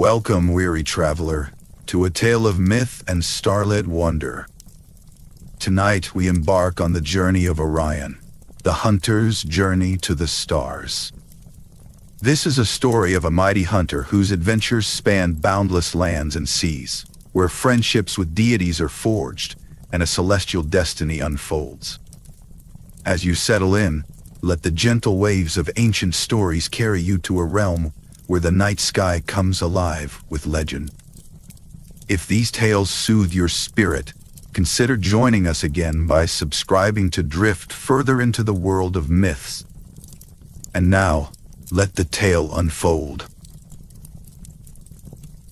Welcome, weary traveler, to a tale of myth and starlit wonder. Tonight we embark on the journey of Orion, the hunter's journey to the stars. This is a story of a mighty hunter whose adventures span boundless lands and seas, where friendships with deities are forged and a celestial destiny unfolds. As you settle in, let the gentle waves of ancient stories carry you to a realm where the night sky comes alive with legend. If these tales soothe your spirit, consider joining us again by subscribing to drift further into the world of myths. And now, let the tale unfold.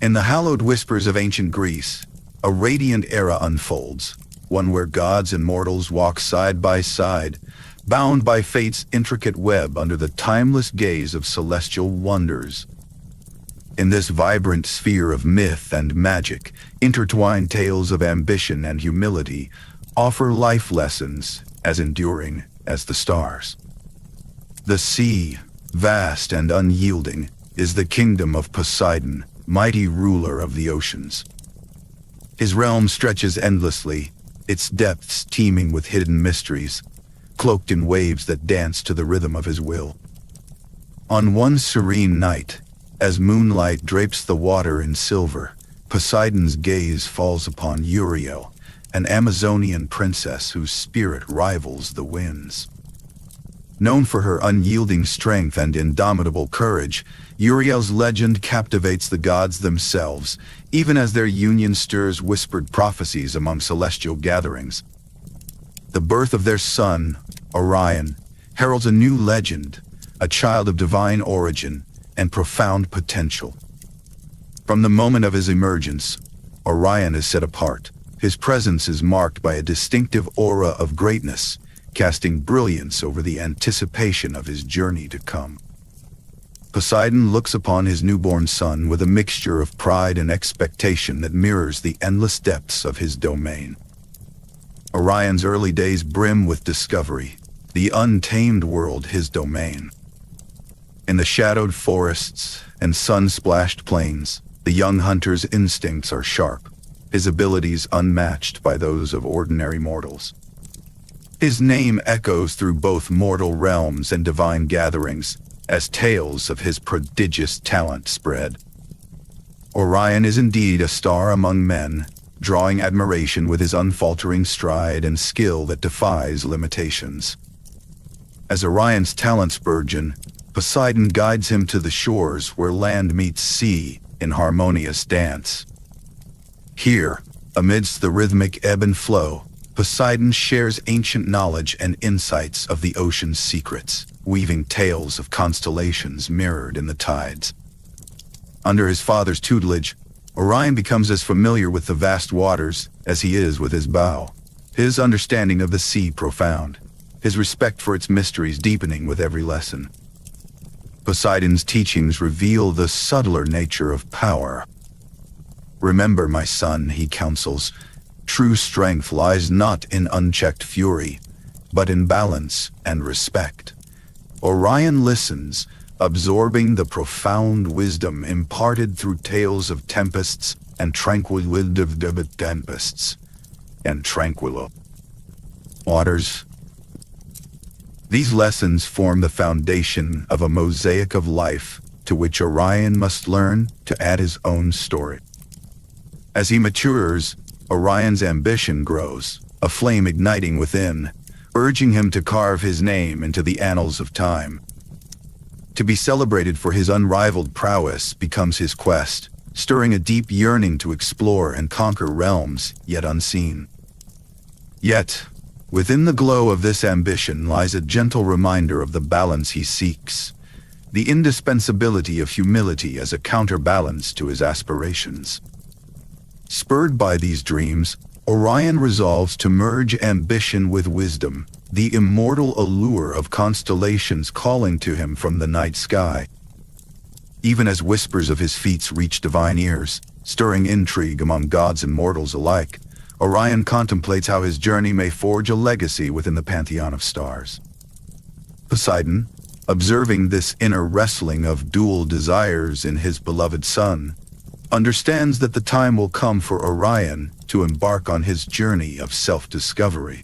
In the hallowed whispers of ancient Greece, a radiant era unfolds, one where gods and mortals walk side by side, bound by fate's intricate web under the timeless gaze of celestial wonders. In this vibrant sphere of myth and magic, intertwined tales of ambition and humility offer life lessons as enduring as the stars. The sea, vast and unyielding, is the kingdom of Poseidon, mighty ruler of the oceans. His realm stretches endlessly, its depths teeming with hidden mysteries, cloaked in waves that dance to the rhythm of his will. On one serene night, as moonlight drapes the water in silver, Poseidon's gaze falls upon Uriel, an Amazonian princess whose spirit rivals the winds. Known for her unyielding strength and indomitable courage, Uriel's legend captivates the gods themselves, even as their union stirs whispered prophecies among celestial gatherings. The birth of their son, Orion, heralds a new legend, a child of divine origin and profound potential. From the moment of his emergence, Orion is set apart. His presence is marked by a distinctive aura of greatness, casting brilliance over the anticipation of his journey to come. Poseidon looks upon his newborn son with a mixture of pride and expectation that mirrors the endless depths of his domain. Orion's early days brim with discovery, the untamed world his domain. In the shadowed forests and sun-splashed plains, the young hunter's instincts are sharp, his abilities unmatched by those of ordinary mortals. His name echoes through both mortal realms and divine gatherings, as tales of his prodigious talent spread. Orion is indeed a star among men, drawing admiration with his unfaltering stride and skill that defies limitations. As Orion's talents burgeon, Poseidon guides him to the shores where land meets sea in harmonious dance. Here, amidst the rhythmic ebb and flow, Poseidon shares ancient knowledge and insights of the ocean's secrets, weaving tales of constellations mirrored in the tides. Under his father's tutelage, Orion becomes as familiar with the vast waters as he is with his bow, his understanding of the sea profound, his respect for its mysteries deepening with every lesson. Poseidon's teachings reveal the subtler nature of power. Remember, my son, he counsels, true strength lies not in unchecked fury, but in balance and respect. Orion listens, absorbing the profound wisdom imparted through tales of tempests and tranquil tempests and tranquil waters. These lessons form the foundation of a mosaic of life to which Orion must learn to add his own story. As he matures, Orion's ambition grows, a flame igniting within, urging him to carve his name into the annals of time. To be celebrated for his unrivaled prowess becomes his quest, stirring a deep yearning to explore and conquer realms yet unseen. Yet, within the glow of this ambition lies a gentle reminder of the balance he seeks, the indispensability of humility as a counterbalance to his aspirations. Spurred by these dreams, Orion resolves to merge ambition with wisdom, the immortal allure of constellations calling to him from the night sky. Even as whispers of his feats reach divine ears, stirring intrigue among gods and mortals alike, Orion contemplates how his journey may forge a legacy within the pantheon of stars. Poseidon, observing this inner wrestling of dual desires in his beloved son, understands that the time will come for Orion to embark on his journey of self-discovery.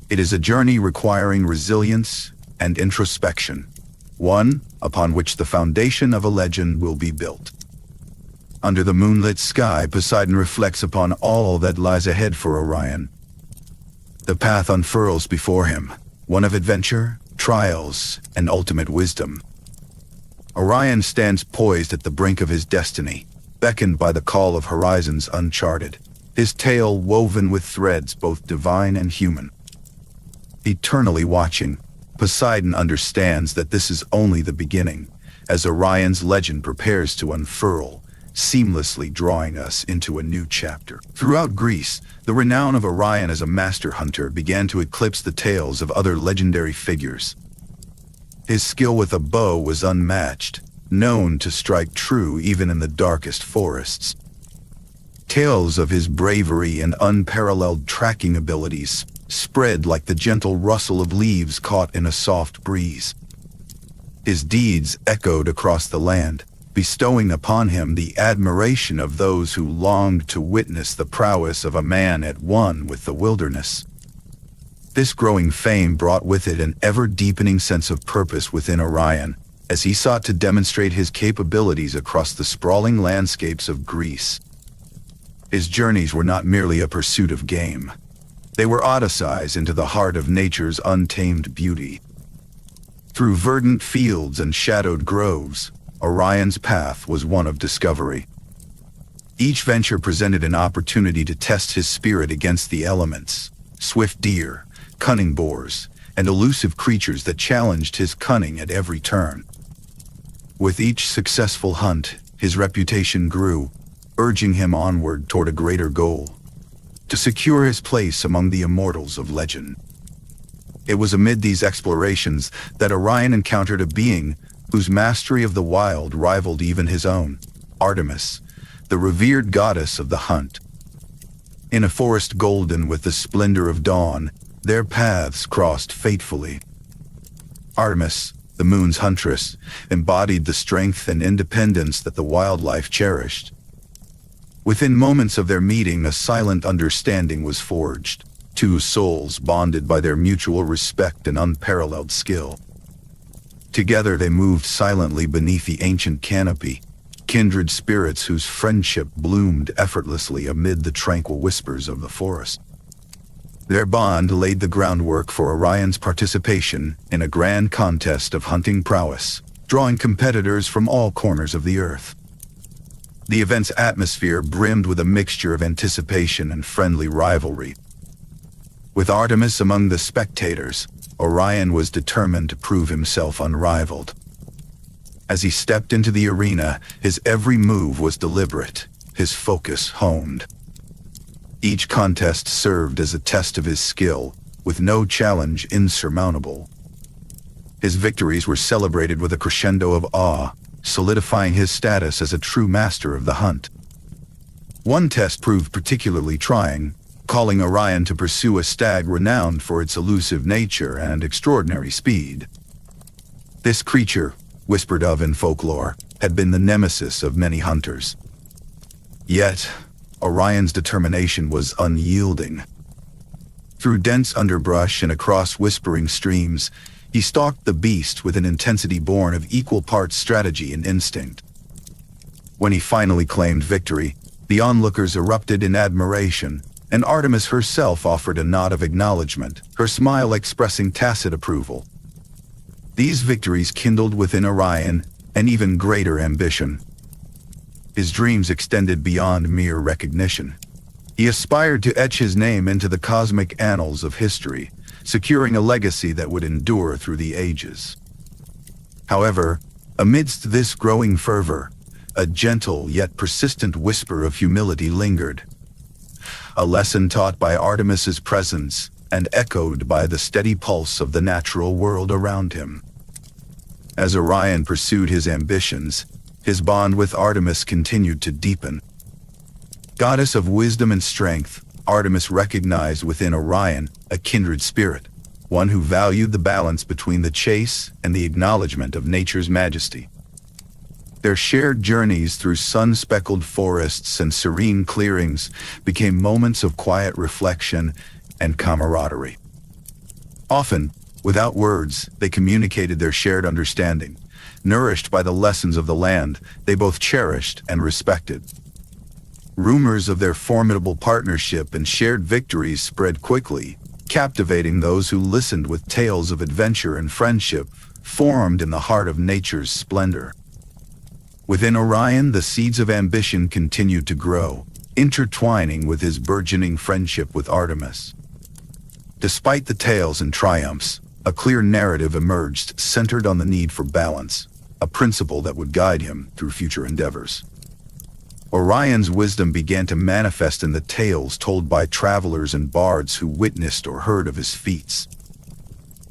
It is a journey requiring resilience and introspection, one upon which the foundation of a legend will be built. Under the moonlit sky, Poseidon reflects upon all that lies ahead for Orion. The path unfurls before him, one of adventure, trials, and ultimate wisdom. Orion stands poised at the brink of his destiny, beckoned by the call of horizons uncharted, his tale woven with threads both divine and human. Eternally watching, Poseidon understands that this is only the beginning, as Orion's legend prepares to unfurl, seamlessly drawing us into a new chapter. Throughout Greece, the renown of Orion as a master hunter began to eclipse the tales of other legendary figures. His skill with a bow was unmatched, known to strike true even in the darkest forests. Tales of his bravery and unparalleled tracking abilities spread like the gentle rustle of leaves caught in a soft breeze. His deeds echoed across the land, bestowing upon him the admiration of those who longed to witness the prowess of a man at one with the wilderness. This growing fame brought with it an ever-deepening sense of purpose within Orion, as he sought to demonstrate his capabilities across the sprawling landscapes of Greece. His journeys were not merely a pursuit of game. They were odysseys into the heart of nature's untamed beauty. Through verdant fields and shadowed groves, Orion's path was one of discovery. Each venture presented an opportunity to test his spirit against the elements, swift deer, cunning boars, and elusive creatures that challenged his cunning at every turn. With each successful hunt, his reputation grew, urging him onward toward a greater goal: to secure his place among the immortals of legend. It was amid these explorations that Orion encountered a being whose mastery of the wild rivaled even his own: Artemis, the revered goddess of the hunt. In a forest golden with the splendor of dawn, their paths crossed fatefully. Artemis, the moon's huntress, embodied the strength and independence that the wildlife cherished. Within moments of their meeting, a silent understanding was forged, two souls bonded by their mutual respect and unparalleled skill. Together they moved silently beneath the ancient canopy, kindred spirits whose friendship bloomed effortlessly amid the tranquil whispers of the forest. Their bond laid the groundwork for Orion's participation in a grand contest of hunting prowess, drawing competitors from all corners of the earth. The event's atmosphere brimmed with a mixture of anticipation and friendly rivalry. With Artemis among the spectators, Orion was determined to prove himself unrivaled. As he stepped into the arena, his every move was deliberate, his focus honed. Each contest served as a test of his skill, with no challenge insurmountable. His victories were celebrated with a crescendo of awe, solidifying his status as a true master of the hunt. One test proved particularly trying, calling Orion to pursue a stag renowned for its elusive nature and extraordinary speed. This creature, whispered of in folklore, had been the nemesis of many hunters. Yet, Orion's determination was unyielding. Through dense underbrush and across whispering streams, he stalked the beast with an intensity born of equal parts strategy and instinct. When he finally claimed victory, the onlookers erupted in admiration, and Artemis herself offered a nod of acknowledgement, her smile expressing tacit approval. These victories kindled within Orion an even greater ambition. His dreams extended beyond mere recognition. He aspired to etch his name into the cosmic annals of history, securing a legacy that would endure through the ages. However, amidst this growing fervor, a gentle yet persistent whisper of humility lingered. A lesson taught by Artemis's presence and echoed by the steady pulse of the natural world around him. As Orion pursued his ambitions, his bond with Artemis continued to deepen. Goddess of wisdom and strength, Artemis recognized within Orion a kindred spirit, one who valued the balance between the chase and the acknowledgement of nature's majesty. Their shared journeys through sun-speckled forests and serene clearings became moments of quiet reflection and camaraderie. Often, without words, they communicated their shared understanding, nourished by the lessons of the land they both cherished and respected. Rumors of their formidable partnership and shared victories spread quickly, captivating those who listened with tales of adventure and friendship formed in the heart of nature's splendor. Within Orion, the seeds of ambition continued to grow, intertwining with his burgeoning friendship with Artemis. Despite the tales and triumphs, a clear narrative emerged centered on the need for balance, a principle that would guide him through future endeavors. Orion's wisdom began to manifest in the tales told by travelers and bards who witnessed or heard of his feats.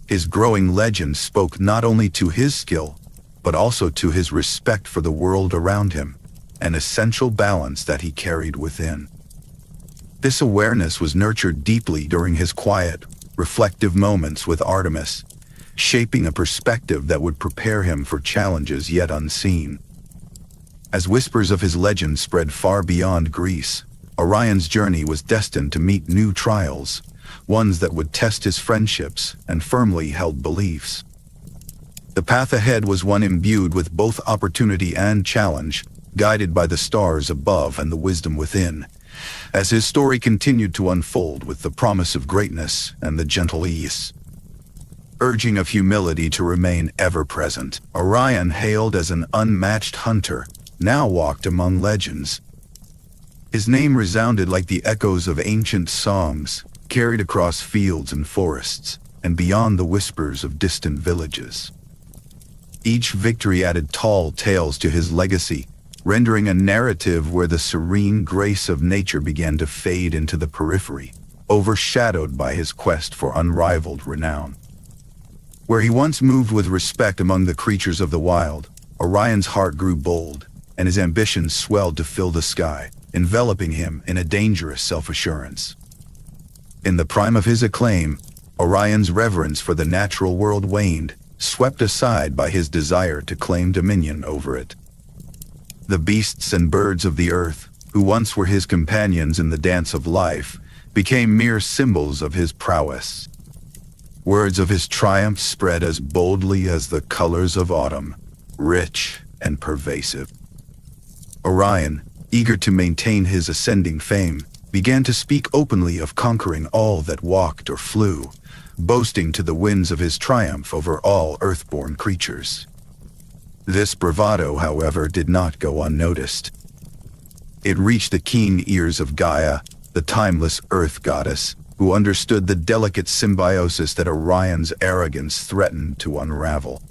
His growing legend spoke not only to his skill, but also to his respect for the world around him, an essential balance that he carried within. This awareness was nurtured deeply during his quiet, reflective moments with Artemis, shaping a perspective that would prepare him for challenges yet unseen. As whispers of his legend spread far beyond Greece, Orion's journey was destined to meet new trials, ones that would test his friendships and firmly held beliefs. The path ahead was one imbued with both opportunity and challenge, guided by the stars above and the wisdom within, as his story continued to unfold with the promise of greatness and the gentle ease. Urging of humility to remain ever-present, Orion, hailed as an unmatched hunter, now walked among legends. His name resounded like the echoes of ancient songs, carried across fields and forests, and beyond the whispers of distant villages. Each victory added tall tales to his legacy, rendering a narrative where the serene grace of nature began to fade into the periphery, overshadowed by his quest for unrivaled renown. Where he once moved with respect among the creatures of the wild, Orion's heart grew bold, and his ambitions swelled to fill the sky, enveloping him in a dangerous self-assurance. In the prime of his acclaim, Orion's reverence for the natural world waned, swept aside by his desire to claim dominion over it. The beasts and birds of the earth, who once were his companions in the dance of life, became mere symbols of his prowess. Words of his triumph spread as boldly as the colors of autumn, rich and pervasive. Orion, eager to maintain his ascending fame, began to speak openly of conquering all that walked or flew, boasting to the winds of his triumph over all earthborn creatures. This bravado, however, did not go unnoticed. It reached the keen ears of Gaia, the timeless earth goddess, who understood the delicate symbiosis that Orion's arrogance threatened to unravel.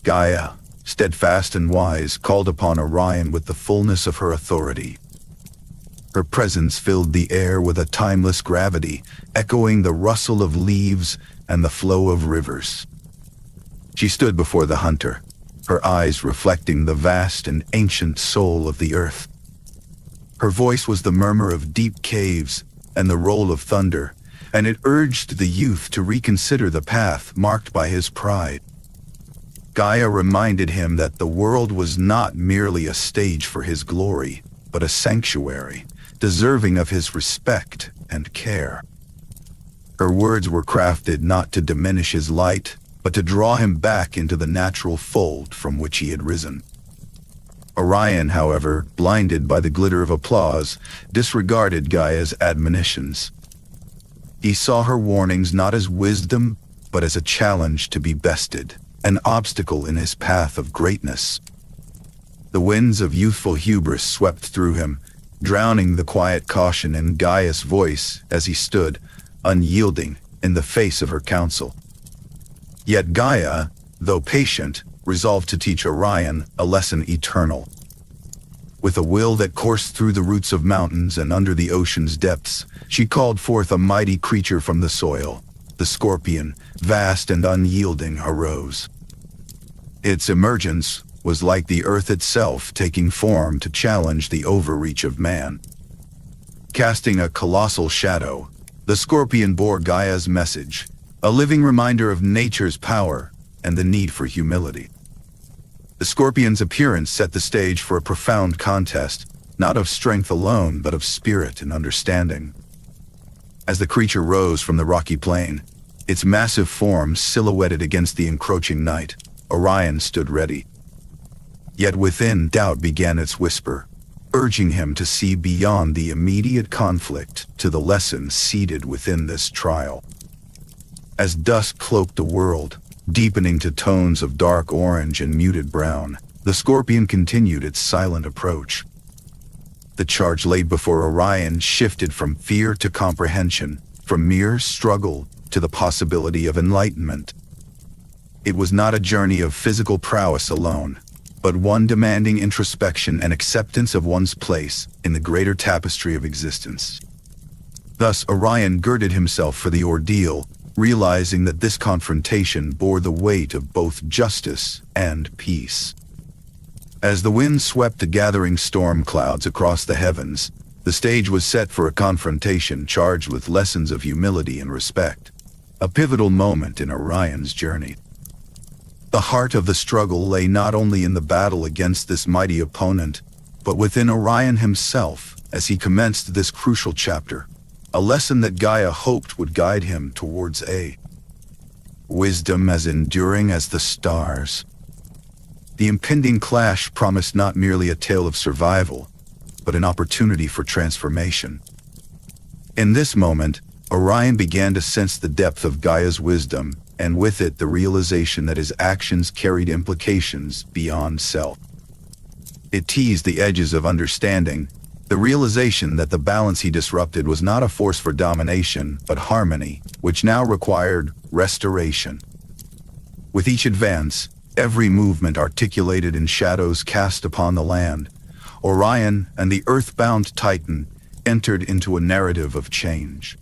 Gaia, steadfast and wise, called upon Orion with the fullness of her authority. Her presence filled the air with a timeless gravity, echoing the rustle of leaves and the flow of rivers. She stood before the hunter, her eyes reflecting the vast and ancient soul of the earth. Her voice was the murmur of deep caves and the roll of thunder, and it urged the youth to reconsider the path marked by his pride. Gaia reminded him that the world was not merely a stage for his glory, but a sanctuary, deserving of his respect and care. Her words were crafted not to diminish his light, but to draw him back into the natural fold from which he had risen. Orion, however, blinded by the glitter of applause, disregarded Gaia's admonitions. He saw her warnings not as wisdom, but as a challenge to be bested, an obstacle in his path of greatness. The winds of youthful hubris swept through him, drowning the quiet caution in Gaia's voice as he stood, unyielding, in the face of her counsel. Yet Gaia, though patient, resolved to teach Orion a lesson eternal. With a will that coursed through the roots of mountains and under the ocean's depths, she called forth a mighty creature from the soil. The scorpion, vast and unyielding, arose. Its emergence was like the earth itself taking form to challenge the overreach of man. Casting a colossal shadow, the scorpion bore Gaia's message, a living reminder of nature's power and the need for humility. The scorpion's appearance set the stage for a profound contest, not of strength alone, but of spirit and understanding. As the creature rose from the rocky plain, its massive form silhouetted against the encroaching night, Orion stood ready. Yet within, doubt began its whisper, urging him to see beyond the immediate conflict to the lesson seated within this trial. As dusk cloaked the world, deepening to tones of dark orange and muted brown, the scorpion continued its silent approach. The charge laid before Orion shifted from fear to comprehension, from mere struggle to the possibility of enlightenment. It was not a journey of physical prowess alone, but one demanding introspection and acceptance of one's place in the greater tapestry of existence. Thus, Orion girded himself for the ordeal, realizing that this confrontation bore the weight of both justice and peace. As the wind swept the gathering storm clouds across the heavens, the stage was set for a confrontation charged with lessons of humility and respect, a pivotal moment in Orion's journey. The heart of the struggle lay not only in the battle against this mighty opponent, but within Orion himself as he commenced this crucial chapter, a lesson that Gaia hoped would guide him towards a wisdom as enduring as the stars. The impending clash promised not merely a tale of survival, but an opportunity for transformation. In this moment, Orion began to sense the depth of Gaia's wisdom, and with it the realization that his actions carried implications beyond self. It teased the edges of understanding, the realization that the balance he disrupted was not a force for domination, but harmony, which now required restoration. With each advance, every movement articulated in shadows cast upon the land, Orion and the earth-bound Titan entered into a narrative of change.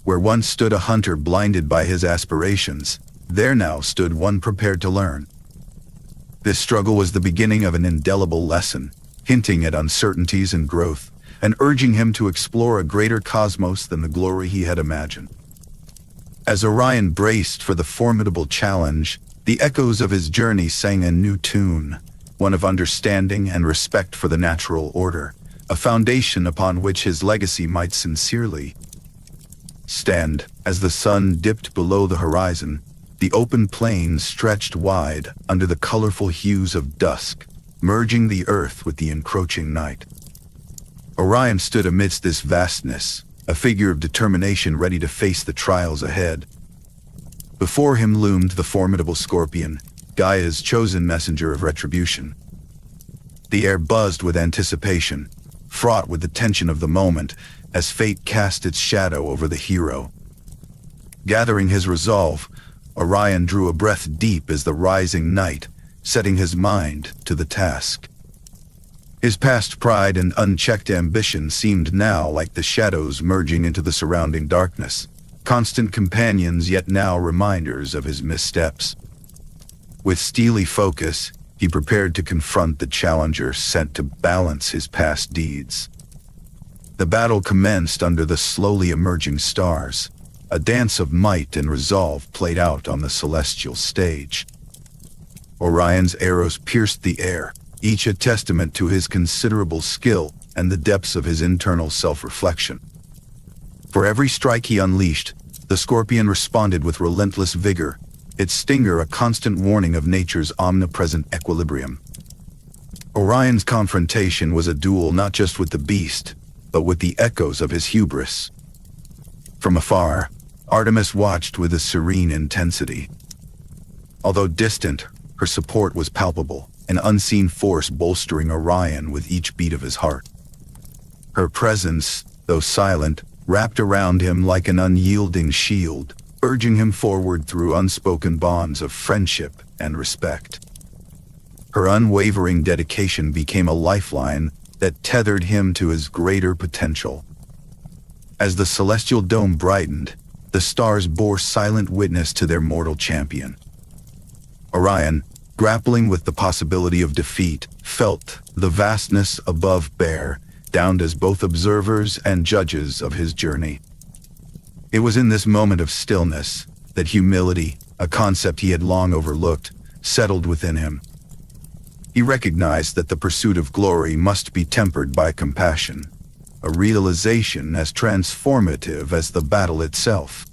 Where once stood a hunter blinded by his aspirations, there now stood one prepared to learn. This struggle was the beginning of an indelible lesson, hinting at uncertainties and growth, and urging him to explore a greater cosmos than the glory he had imagined. As Orion braced for the formidable challenge, the echoes of his journey sang a new tune, one of understanding and respect for the natural order, a foundation upon which his legacy might sincerely stand. As the sun dipped below the horizon, the open plain stretched wide under the colorful hues of dusk, merging the earth with the encroaching night. Orion stood amidst this vastness, a figure of determination ready to face the trials ahead. Before him loomed the formidable scorpion, Gaia's chosen messenger of retribution. The air buzzed with anticipation, fraught with the tension of the moment, as fate cast its shadow over the hero. Gathering his resolve, Orion drew a breath deep as the rising night, setting his mind to the task. His past pride and unchecked ambition seemed now like the shadows merging into the surrounding darkness, constant companions yet now reminders of his missteps. With steely focus, he prepared to confront the challenger sent to balance his past deeds. The battle commenced under the slowly emerging stars. A dance of might and resolve played out on the celestial stage. Orion's arrows pierced the air, each a testament to his considerable skill and the depths of his internal self-reflection. For every strike he unleashed, the scorpion responded with relentless vigor, its stinger a constant warning of nature's omnipresent equilibrium. Orion's confrontation was a duel not just with the beast, but with the echoes of his hubris. From afar, Artemis watched with a serene intensity. Although distant, her support was palpable, an unseen force bolstering Orion with each beat of his heart. Her presence, though silent, wrapped around him like an unyielding shield, urging him forward through unspoken bonds of friendship and respect. Her unwavering dedication became a lifeline that tethered him to his greater potential. As the celestial dome brightened, the stars bore silent witness to their mortal champion. Orion, grappling with the possibility of defeat, felt the vastness above bear, downed as both observers and judges of his journey. It was in this moment of stillness that humility, a concept he had long overlooked, settled within him. He recognized that the pursuit of glory must be tempered by compassion, a realization as transformative as the battle itself.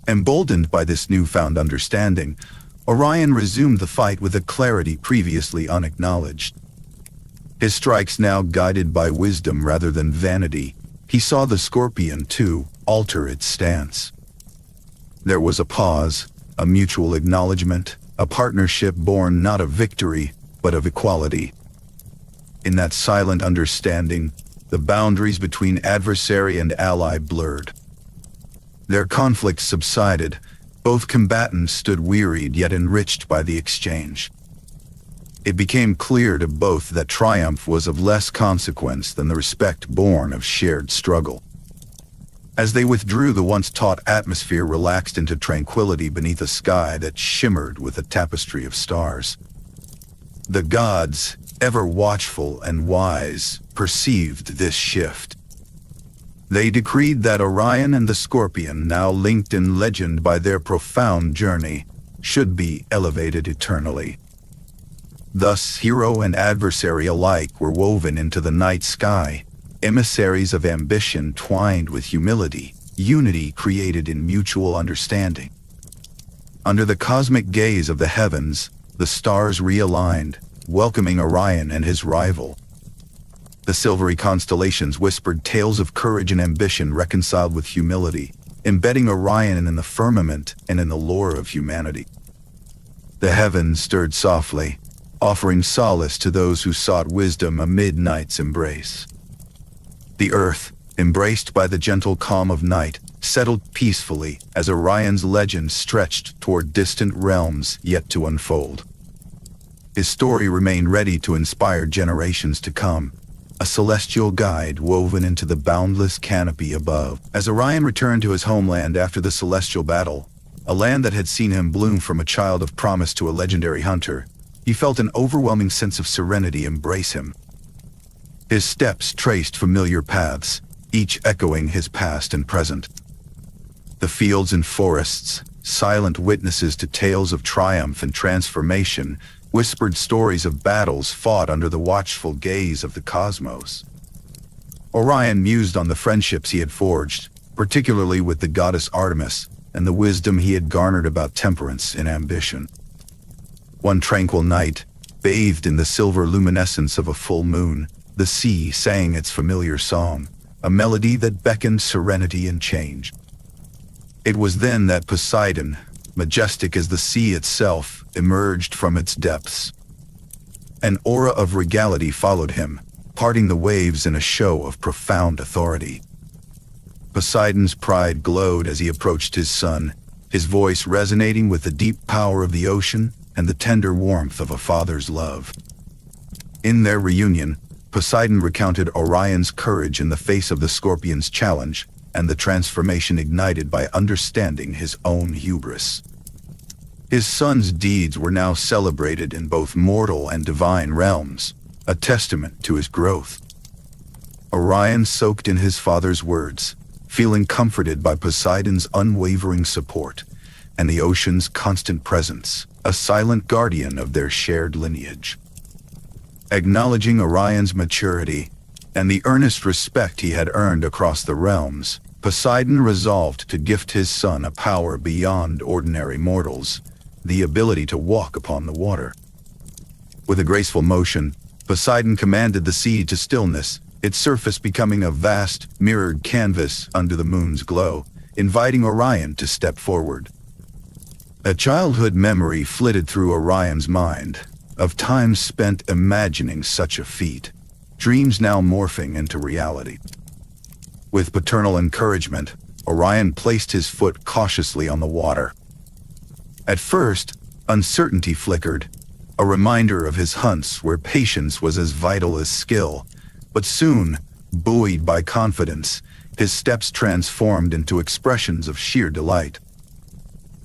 Emboldened by this newfound understanding, Orion resumed the fight with a clarity previously unacknowledged. His strikes now guided by wisdom rather than vanity, he saw the scorpion, too, alter its stance. There was a pause, a mutual acknowledgement, a partnership born not of victory, but of equality. In that silent understanding, the boundaries between adversary and ally blurred. Their conflict subsided. Both combatants stood wearied yet enriched by the exchange. It became clear to both that triumph was of less consequence than the respect born of shared struggle. As they withdrew, the once taut atmosphere relaxed into tranquility beneath a sky that shimmered with a tapestry of stars. The gods, ever watchful and wise, perceived this shift. They decreed that Orion and the Scorpion, now linked in legend by their profound journey, should be elevated eternally. Thus, hero and adversary alike were woven into the night sky, emissaries of ambition twined with humility, unity created in mutual understanding. Under the cosmic gaze of the heavens, the stars realigned, welcoming Orion and his rival. The silvery constellations whispered tales of courage and ambition reconciled with humility, embedding Orion in the firmament and in the lore of humanity. The heavens stirred softly, offering solace to those who sought wisdom amid night's embrace. The earth, embraced by the gentle calm of night, settled peacefully as Orion's legend stretched toward distant realms yet to unfold. His story remained ready to inspire generations to come, a celestial guide woven into the boundless canopy above. As Orion returned to his homeland after the celestial battle, a land that had seen him bloom from a child of promise to a legendary hunter, he felt an overwhelming sense of serenity embrace him. His steps traced familiar paths, each echoing his past and present. The fields and forests, silent witnesses to tales of triumph and transformation, whispered stories of battles fought under the watchful gaze of the cosmos. Orion mused on the friendships he had forged, particularly with the goddess Artemis, and the wisdom he had garnered about temperance and ambition. One tranquil night, bathed in the silver luminescence of a full moon, the sea sang its familiar song, a melody that beckoned serenity and change. It was then that Poseidon, majestic as the sea itself, emerged from its depths. An aura of regality followed him, parting the waves in a show of profound authority. Poseidon's pride glowed as he approached his son, his voice resonating with the deep power of the ocean and the tender warmth of a father's love. In their reunion, Poseidon recounted Orion's courage in the face of the Scorpion's challenge and the transformation ignited by understanding his own hubris. His son's deeds were now celebrated in both mortal and divine realms, a testament to his growth. Orion soaked in his father's words, feeling comforted by Poseidon's unwavering support and the ocean's constant presence, a silent guardian of their shared lineage. Acknowledging Orion's maturity and the earnest respect he had earned across the realms, Poseidon resolved to gift his son a power beyond ordinary mortals, the ability to walk upon the water. With a graceful motion, Poseidon commanded the sea to stillness, its surface becoming a vast, mirrored canvas under the moon's glow, inviting Orion to step forward. A childhood memory flitted through Orion's mind, of times spent imagining such a feat, dreams now morphing into reality. With paternal encouragement, Orion placed his foot cautiously on the water. At first, uncertainty flickered, a reminder of his hunts where patience was as vital as skill, but soon, buoyed by confidence, his steps transformed into expressions of sheer delight.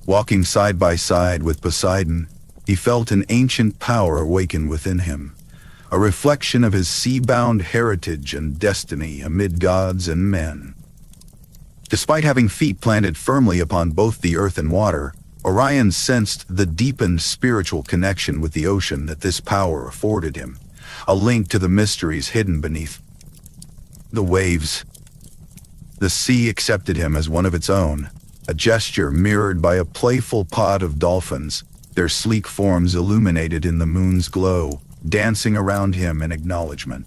Walking side by side with Poseidon, he felt an ancient power awaken within him, a reflection of his sea-bound heritage and destiny amid gods and men. Despite having feet planted firmly upon both the earth and water, Orion sensed the deepened spiritual connection with the ocean that this power afforded him, a link to the mysteries hidden beneath the waves. The sea accepted him as one of its own, a gesture mirrored by a playful pod of dolphins, their sleek forms illuminated in the moon's glow, dancing around him in acknowledgement.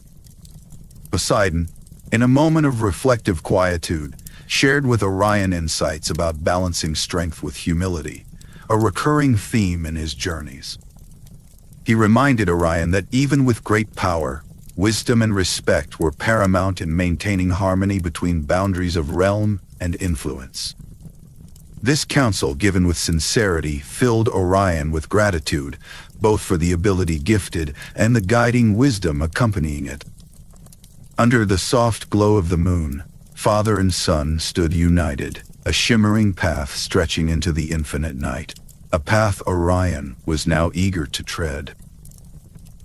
Poseidon, in a moment of reflective quietude, shared with Orion insights about balancing strength with humility, a recurring theme in his journeys. He reminded Orion that even with great power, wisdom and respect were paramount in maintaining harmony between boundaries of realm and influence. This counsel, given with sincerity, filled Orion with gratitude, both for the ability gifted and the guiding wisdom accompanying it. Under the soft glow of the moon, father and son stood united, a shimmering path stretching into the infinite night, a path Orion was now eager to tread.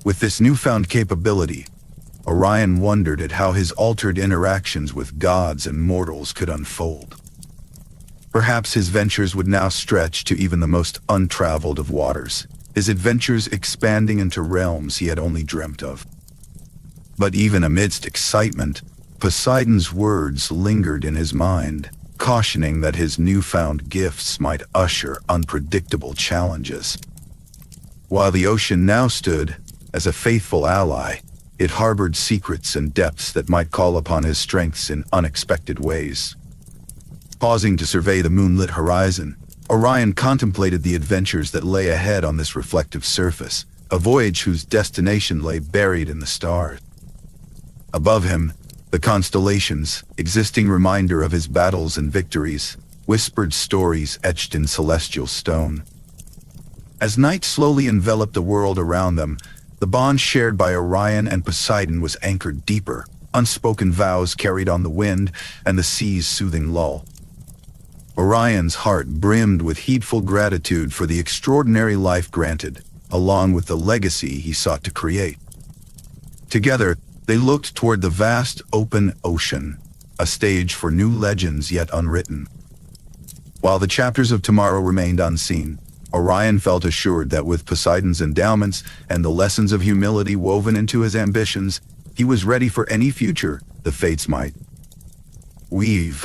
With this newfound capability, Orion wondered at how his altered interactions with gods and mortals could unfold. Perhaps his ventures would now stretch to even the most untraveled of waters, his adventures expanding into realms he had only dreamt of. But even amidst excitement, Poseidon's words lingered in his mind, cautioning that his newfound gifts might usher unpredictable challenges. While the ocean now stood as a faithful ally, it harbored secrets and depths that might call upon his strengths in unexpected ways. Pausing to survey the moonlit horizon, Orion contemplated the adventures that lay ahead on this reflective surface, a voyage whose destination lay buried in the stars. Above him, the constellations, existing reminder of his battles and victories, whispered stories etched in celestial stone. As night slowly enveloped the world around them, the bond shared by Orion and Poseidon was anchored deeper, unspoken vows carried on the wind and the sea's soothing lull. Orion's heart brimmed with heedful gratitude for the extraordinary life granted, along with the legacy he sought to create. Together, they looked toward the vast open ocean, a stage for new legends yet unwritten. While the chapters of tomorrow remained unseen, Orion felt assured that with Poseidon's endowments and the lessons of humility woven into his ambitions, he was ready for any future the fates might weave.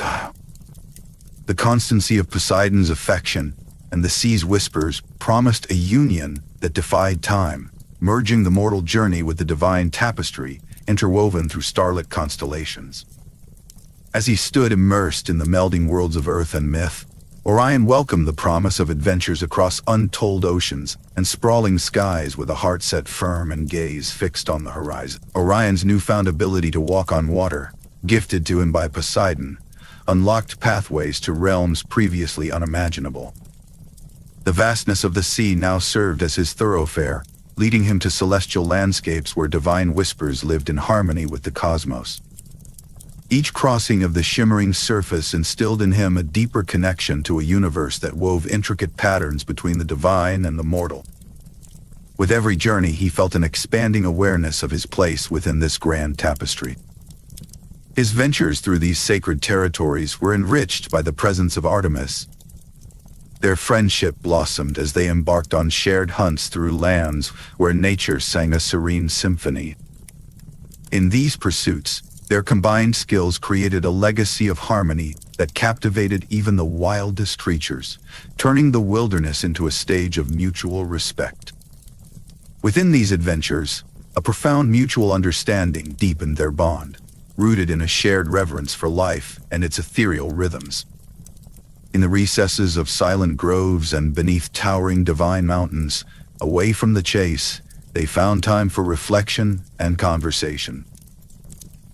The constancy of Poseidon's affection and the sea's whispers promised a union that defied time, merging the mortal journey with the divine tapestry interwoven through starlit constellations. As he stood immersed in the melding worlds of earth and myth, Orion welcomed the promise of adventures across untold oceans and sprawling skies with a heart set firm and gaze fixed on the horizon. Orion's newfound ability to walk on water, gifted to him by Poseidon, unlocked pathways to realms previously unimaginable. The vastness of the sea now served as his thoroughfare, leading him to celestial landscapes where divine whispers lived in harmony with the cosmos. Each crossing of the shimmering surface instilled in him a deeper connection to a universe that wove intricate patterns between the divine and the mortal. With every journey, he felt an expanding awareness of his place within this grand tapestry. His ventures through these sacred territories were enriched by the presence of Artemis. Their friendship blossomed as they embarked on shared hunts through lands where nature sang a serene symphony. In these pursuits, their combined skills created a legacy of harmony that captivated even the wildest creatures, turning the wilderness into a stage of mutual respect. Within these adventures, a profound mutual understanding deepened their bond, rooted in a shared reverence for life and its ethereal rhythms. In the recesses of silent groves and beneath towering divine mountains, away from the chase, they found time for reflection and conversation.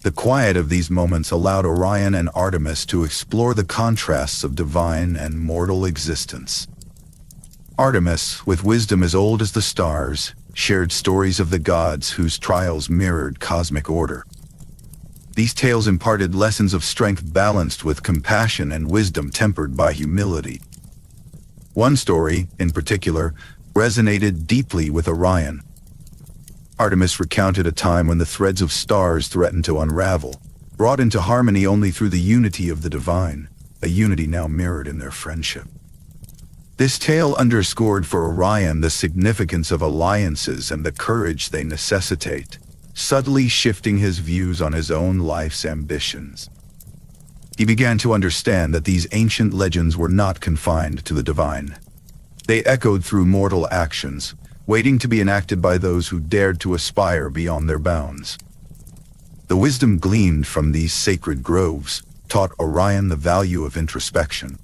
The quiet of these moments allowed Orion and Artemis to explore the contrasts of divine and mortal existence. Artemis, with wisdom as old as the stars, shared stories of the gods whose trials mirrored cosmic order. These tales imparted lessons of strength balanced with compassion and wisdom tempered by humility. One story, in particular, resonated deeply with Orion. Artemis recounted a time when the threads of stars threatened to unravel, brought into harmony only through the unity of the divine, a unity now mirrored in their friendship. This tale underscored for Orion the significance of alliances and the courage they necessitate, subtly shifting his views on his own life's ambitions. He began to understand that these ancient legends were not confined to the divine. They echoed through mortal actions, waiting to be enacted by those who dared to aspire beyond their bounds. The wisdom gleaned from these sacred groves taught Orion the value of introspection.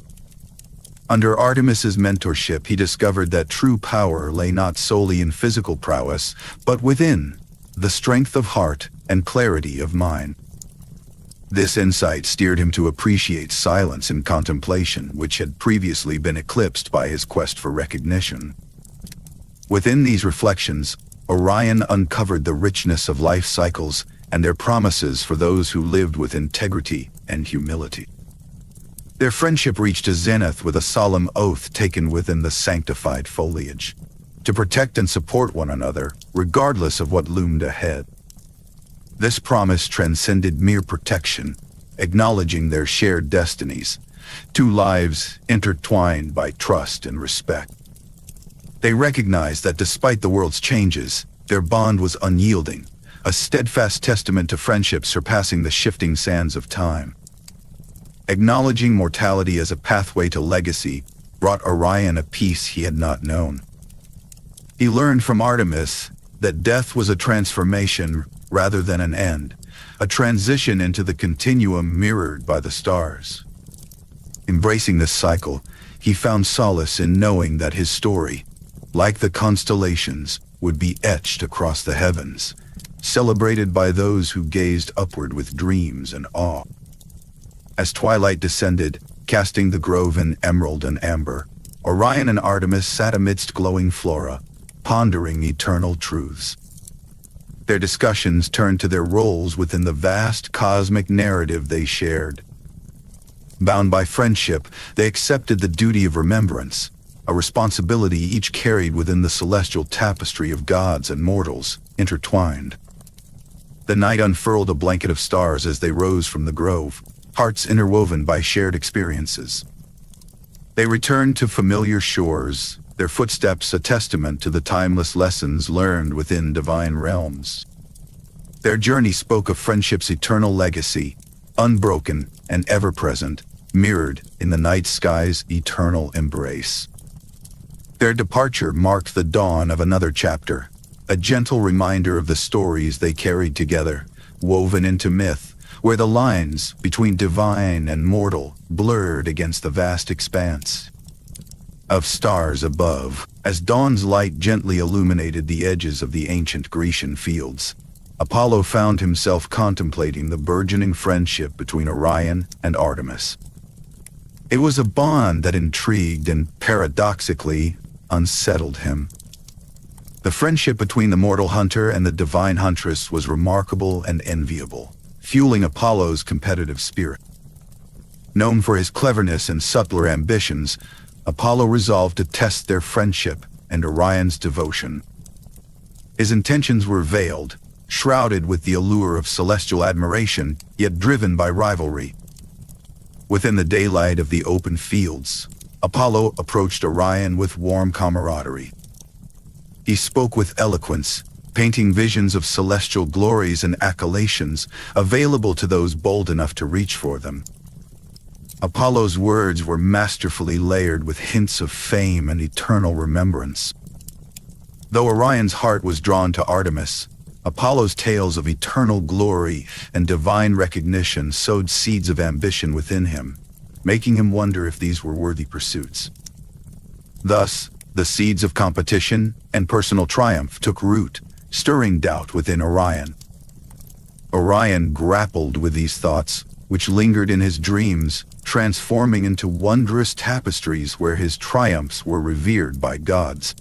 Under Artemis's mentorship, he discovered that true power lay not solely in physical prowess, but within the strength of heart and clarity of mind. This insight steered him to appreciate silence and contemplation, which had previously been eclipsed by his quest for recognition. Within these reflections, Orion uncovered the richness of life cycles and their promises for those who lived with integrity and humility. Their friendship reached a zenith with a solemn oath taken within the sanctified foliage, to protect and support one another, regardless of what loomed ahead. This promise transcended mere protection, acknowledging their shared destinies, two lives intertwined by trust and respect. They recognized that despite the world's changes, their bond was unyielding, a steadfast testament to friendship surpassing the shifting sands of time. Acknowledging mortality as a pathway to legacy brought Orion a peace he had not known. He learned from Artemis that death was a transformation rather than an end, a transition into the continuum mirrored by the stars. Embracing this cycle, he found solace in knowing that his story, like the constellations, would be etched across the heavens, celebrated by those who gazed upward with dreams and awe. As twilight descended, casting the grove in emerald and amber, Orion and Artemis sat amidst glowing flora, pondering eternal truths. Their discussions turned to their roles within the vast cosmic narrative they shared. Bound by friendship, they accepted the duty of remembrance, a responsibility each carried within the celestial tapestry of gods and mortals, intertwined. The night unfurled a blanket of stars as they rose from the grove, hearts interwoven by shared experiences. They returned to familiar shores, their footsteps a testament to the timeless lessons learned within divine realms. Their journey spoke of friendship's eternal legacy, unbroken and ever-present, mirrored in the night sky's eternal embrace. Their departure marked the dawn of another chapter, a gentle reminder of the stories they carried together, woven into myth, where the lines between divine and mortal blurred against the vast expanse of stars above. As dawn's light gently illuminated the edges of the ancient Grecian fields, Apollo found himself contemplating the burgeoning friendship between Orion and Artemis. It was a bond that intrigued and, paradoxically, unsettled him. The friendship between the mortal hunter and the divine huntress was remarkable and enviable, fueling Apollo's competitive spirit. Known for his cleverness and subtler ambitions, Apollo resolved to test their friendship and Orion's devotion. His intentions were veiled, shrouded with the allure of celestial admiration, yet driven by rivalry. Within the daylight of the open fields, Apollo approached Orion with warm camaraderie. He spoke with eloquence, painting visions of celestial glories and accolades available to those bold enough to reach for them. Apollo's words were masterfully layered with hints of fame and eternal remembrance. Though Orion's heart was drawn to Artemis, Apollo's tales of eternal glory and divine recognition sowed seeds of ambition within him, making him wonder if these were worthy pursuits. Thus, the seeds of competition and personal triumph took root, stirring doubt within Orion. Orion grappled with these thoughts, which lingered in his dreams, transforming into wondrous tapestries where his triumphs were revered by gods.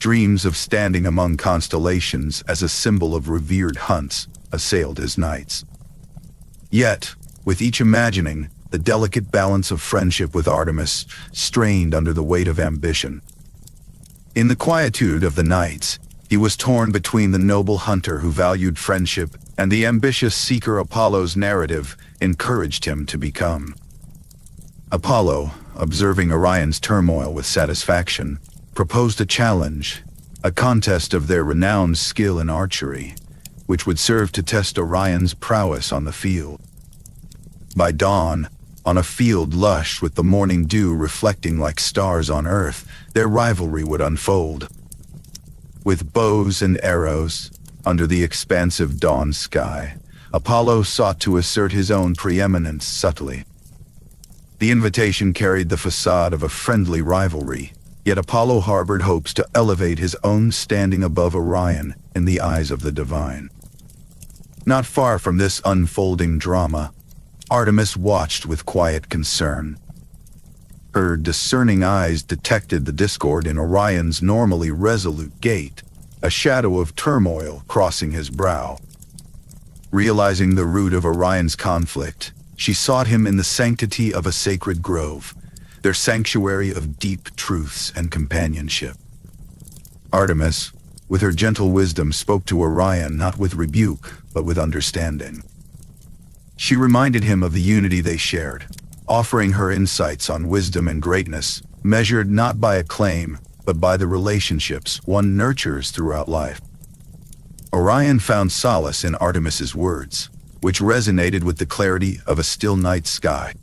Dreams of standing among constellations as a symbol of revered hunts assailed his nights. Yet, with each imagining, the delicate balance of friendship with Artemis strained under the weight of ambition. In the quietude of the nights, he was torn between the noble hunter who valued friendship and the ambitious seeker Apollo's narrative encouraged him to become. Apollo, observing Orion's turmoil with satisfaction, proposed a challenge, a contest of their renowned skill in archery, which would serve to test Orion's prowess on the field. By dawn, on a field lush with the morning dew reflecting like stars on earth, their rivalry would unfold. With bows and arrows, under the expansive dawn sky, Apollo sought to assert his own preeminence subtly. The invitation carried the facade of a friendly rivalry, yet Apollo harbored hopes to elevate his own standing above Orion in the eyes of the divine. Not far from this unfolding drama, Artemis watched with quiet concern. Her discerning eyes detected the discord in Orion's normally resolute gait, a shadow of turmoil crossing his brow. Realizing the root of Orion's conflict, she sought him in the sanctity of a sacred grove, their sanctuary of deep truths and companionship. Artemis, with her gentle wisdom, spoke to Orion not with rebuke, but with understanding. She reminded him of the unity they shared, offering her insights on wisdom and greatness, measured not by acclaim, but by the relationships one nurtures throughout life. Orion found solace in Artemis's words, which resonated with the clarity of a still night sky.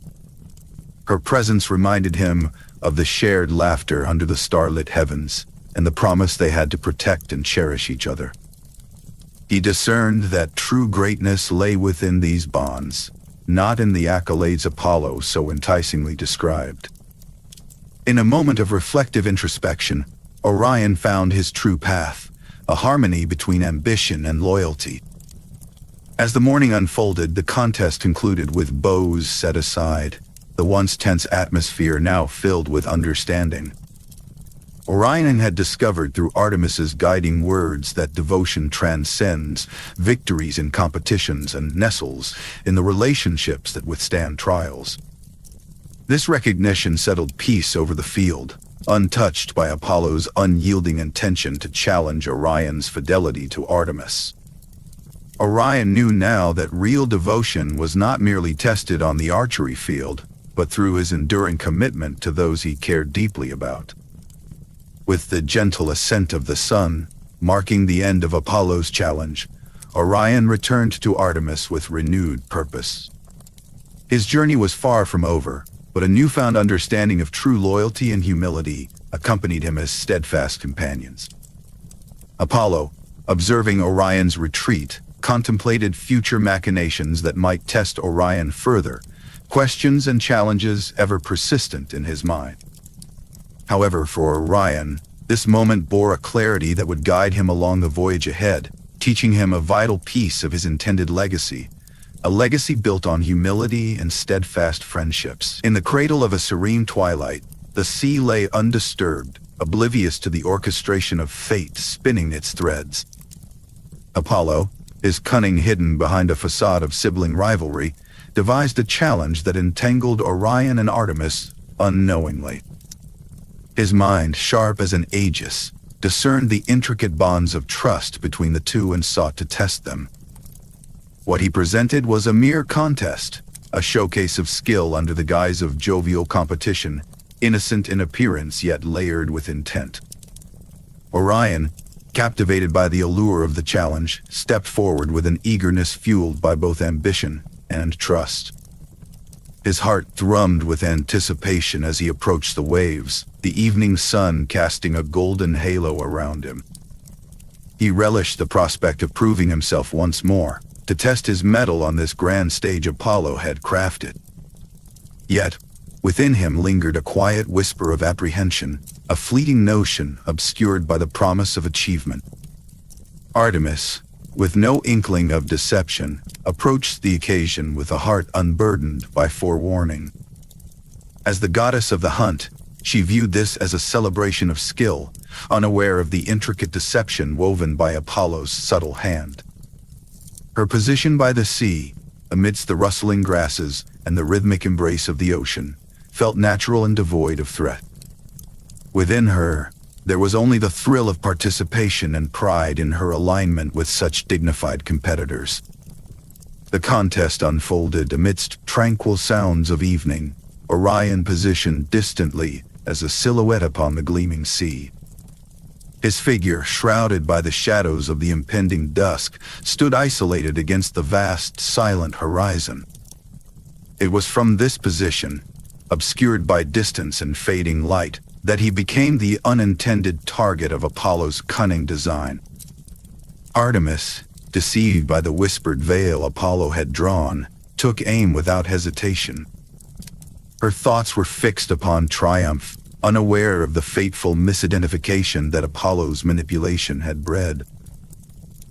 Her presence reminded him of the shared laughter under the starlit heavens and the promise they had to protect and cherish each other. He discerned that true greatness lay within these bonds, not in the accolades Apollo so enticingly described. In a moment of reflective introspection, Orion found his true path, a harmony between ambition and loyalty. As the morning unfolded, the contest concluded with bows set aside, the once tense atmosphere now filled with understanding. Orion had discovered through Artemis's guiding words that devotion transcends victories in competitions and nestles in the relationships that withstand trials. This recognition settled peace over the field, untouched by Apollo's unyielding intention to challenge Orion's fidelity to Artemis. Orion knew now that real devotion was not merely tested on the archery field, but through his enduring commitment to those he cared deeply about. With the gentle ascent of the sun, marking the end of Apollo's challenge, Orion returned to Artemis with renewed purpose. His journey was far from over, but a newfound understanding of true loyalty and humility accompanied him as steadfast companions. Apollo, observing Orion's retreat, contemplated future machinations that might test Orion further, questions and challenges ever persistent in his mind. However, for Orion, this moment bore a clarity that would guide him along the voyage ahead, teaching him a vital piece of his intended legacy, a legacy built on humility and steadfast friendships. In the cradle of a serene twilight, the sea lay undisturbed, oblivious to the orchestration of fate spinning its threads. Apollo, his cunning hidden behind a facade of sibling rivalry, devised a challenge that entangled Orion and Artemis unknowingly. His mind, sharp as an aegis, discerned the intricate bonds of trust between the two and sought to test them. What he presented was a mere contest, a showcase of skill under the guise of jovial competition, innocent in appearance yet layered with intent. Orion, captivated by the allure of the challenge, stepped forward with an eagerness fueled by both ambition and trust. His heart thrummed with anticipation as he approached the waves, the evening sun casting a golden halo around him. He relished the prospect of proving himself once more, to test his mettle on this grand stage Apollo had crafted. Yet, within him lingered a quiet whisper of apprehension, a fleeting notion obscured by the promise of achievement. Artemis, with no inkling of deception, approached the occasion with a heart unburdened by forewarning. As the goddess of the hunt, she viewed this as a celebration of skill, unaware of the intricate deception woven by Apollo's subtle hand. Her position by the sea, amidst the rustling grasses and the rhythmic embrace of the ocean, felt natural and devoid of threat. Within her, there was only the thrill of participation and pride in her alignment with such dignified competitors. The contest unfolded amidst tranquil sounds of evening, Orion positioned distantly as a silhouette upon the gleaming sea. His figure, shrouded by the shadows of the impending dusk, stood isolated against the vast, silent horizon. It was from this position, obscured by distance and fading light, that he became the unintended target of Apollo's cunning design. Artemis, deceived by the whispered veil Apollo had drawn, took aim without hesitation. Her thoughts were fixed upon triumph, unaware of the fateful misidentification that Apollo's manipulation had bred.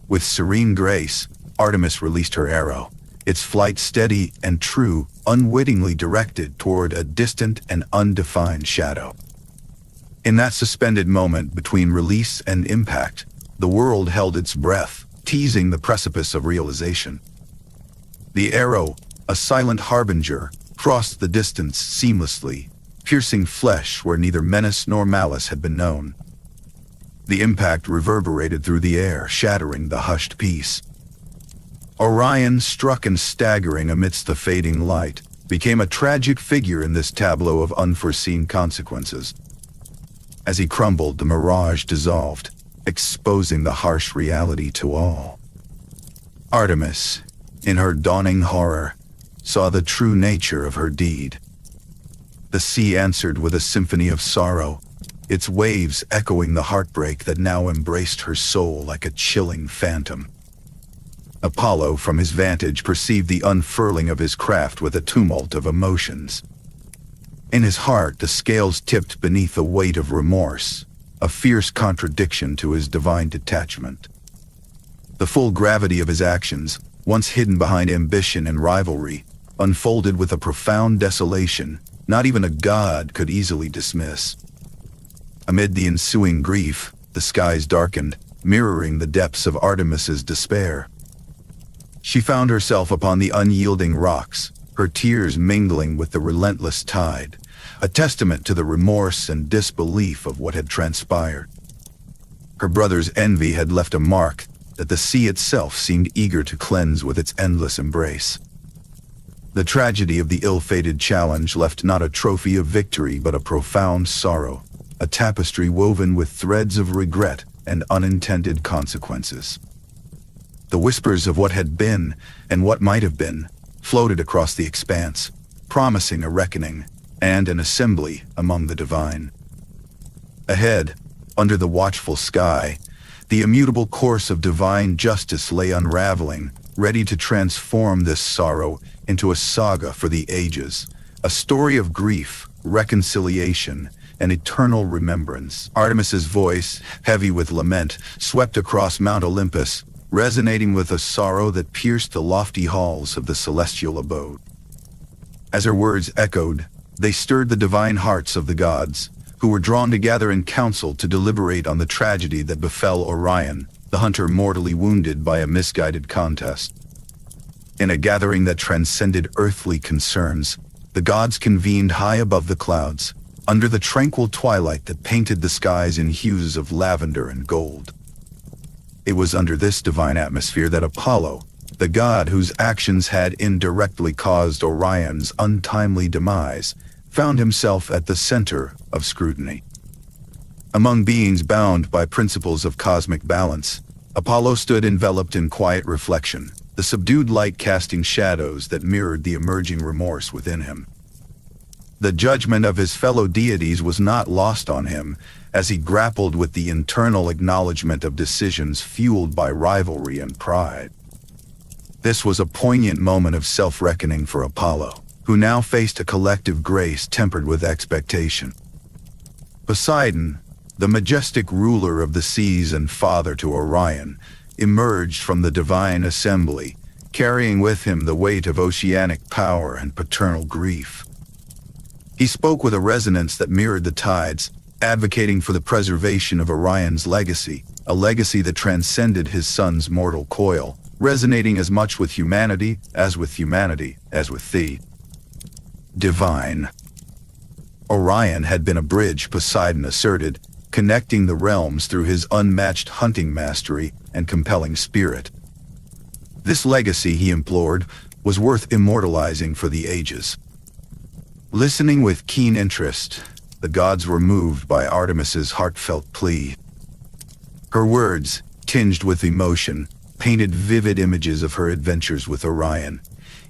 With serene grace, Artemis released her arrow, its flight steady and true, unwittingly directed toward a distant and undefined shadow. In that suspended moment between release and impact, the world held its breath, teasing the precipice of realization. The arrow, a silent harbinger, crossed the distance seamlessly, piercing flesh where neither menace nor malice had been known. The impact reverberated through the air, shattering the hushed peace. Orion, struck and staggering amidst the fading light, became a tragic figure in this tableau of unforeseen consequences. As he crumbled, the mirage dissolved, exposing the harsh reality to all. Artemis, in her dawning horror, saw the true nature of her deed. The sea answered with a symphony of sorrow, its waves echoing the heartbreak that now embraced her soul like a chilling phantom. Apollo, from his vantage, perceived the unfurling of his craft with a tumult of emotions. In his heart, the scales tipped beneath the weight of remorse, a fierce contradiction to his divine detachment. The full gravity of his actions, once hidden behind ambition and rivalry, unfolded with a profound desolation not even a god could easily dismiss. Amid the ensuing grief, the skies darkened, mirroring the depths of Artemis's despair. She found herself upon the unyielding rocks, her tears mingling with the relentless tide, a testament to the remorse and disbelief of what had transpired. Her brother's envy had left a mark that the sea itself seemed eager to cleanse with its endless embrace. The tragedy of the ill-fated challenge left not a trophy of victory but a profound sorrow, a tapestry woven with threads of regret and unintended consequences. The whispers of what had been and what might have been floated across the expanse, promising a reckoning and an assembly among the divine. Ahead, under the watchful sky, the immutable course of divine justice lay unraveling, ready to transform this sorrow into a saga for the ages, a story of grief, reconciliation, and eternal remembrance. Artemis's voice, heavy with lament, swept across Mount Olympus, resonating with a sorrow that pierced the lofty halls of the celestial abode. As her words echoed, they stirred the divine hearts of the gods, who were drawn together in council to deliberate on the tragedy that befell Orion, the hunter mortally wounded by a misguided contest. In a gathering that transcended earthly concerns, the gods convened high above the clouds, under the tranquil twilight that painted the skies in hues of lavender and gold. It was under this divine atmosphere that Apollo, the god whose actions had indirectly caused Orion's untimely demise, found himself at the center of scrutiny. Among beings bound by principles of cosmic balance, Apollo stood enveloped in quiet reflection, the subdued light casting shadows that mirrored the emerging remorse within him. The judgment of his fellow deities was not lost on him, as he grappled with the internal acknowledgement of decisions fueled by rivalry and pride. This was a poignant moment of self-reckoning for Apollo, who now faced a collective grace tempered with expectation. Poseidon, the majestic ruler of the seas and father to Orion, emerged from the divine assembly, carrying with him the weight of oceanic power and paternal grief. He spoke with a resonance that mirrored the tides, advocating for the preservation of Orion's legacy, a legacy that transcended his son's mortal coil, resonating as much with humanity as with the divine. Orion had been a bridge, Poseidon asserted, connecting the realms through his unmatched hunting mastery and compelling spirit. This legacy, he implored, was worth immortalizing for the ages. Listening with keen interest, the gods were moved by Artemis's heartfelt plea. Her words, tinged with emotion, painted vivid images of her adventures with Orion,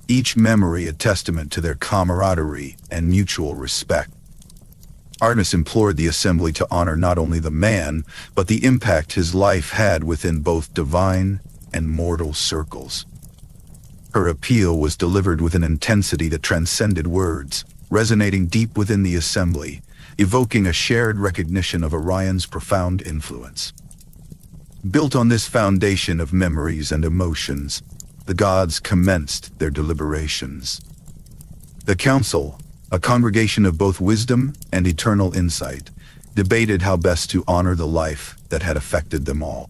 each memory a testament to their camaraderie and mutual respect. Artemis implored the assembly to honor not only the man, but the impact his life had within both divine and mortal circles. Her appeal was delivered with an intensity that transcended words, resonating deep within the assembly, evoking a shared recognition of Orion's profound influence. Built on this foundation of memories and emotions, the gods commenced their deliberations. The council, a congregation of both wisdom and eternal insight, debated how best to honor the life that had affected them all.